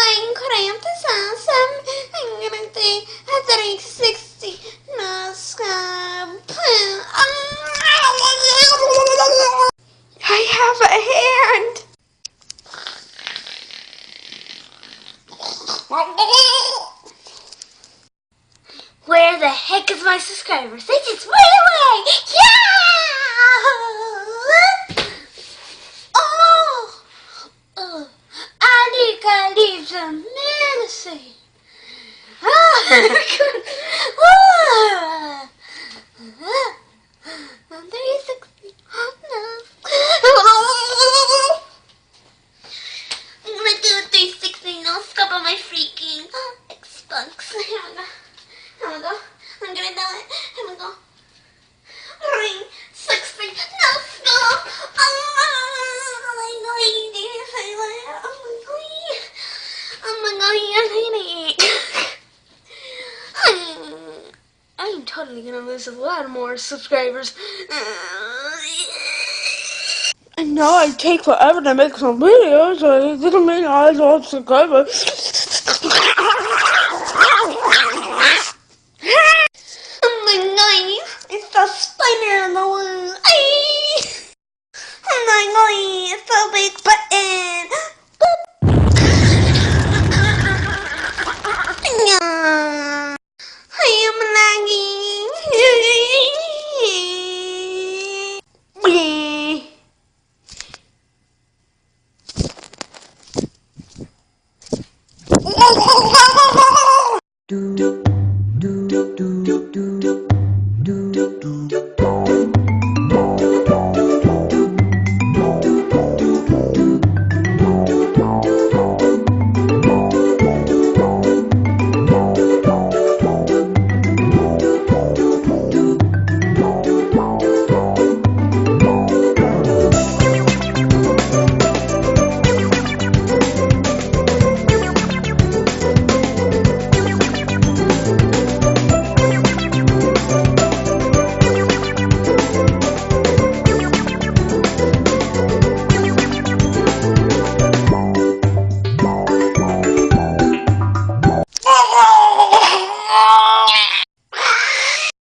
Minecraft is awesome. I'm gonna say 360 no scum. I have a hand. Where the heck is my subscribers? They just went away! Yeah! Oh! I leave some medicine. I'm gonna do a 360 no scope on my freaking Xbox. Here we go. I'm gonna do it. Here we go. Ring 60 no scope. I'm totally gonna lose a lot more subscribers. And now I take forever to make some videos, so it doesn't mean I lost subscribers. Oh my god, it's the spider on the wall. Oh my god, it's a big button. I am lagging. Do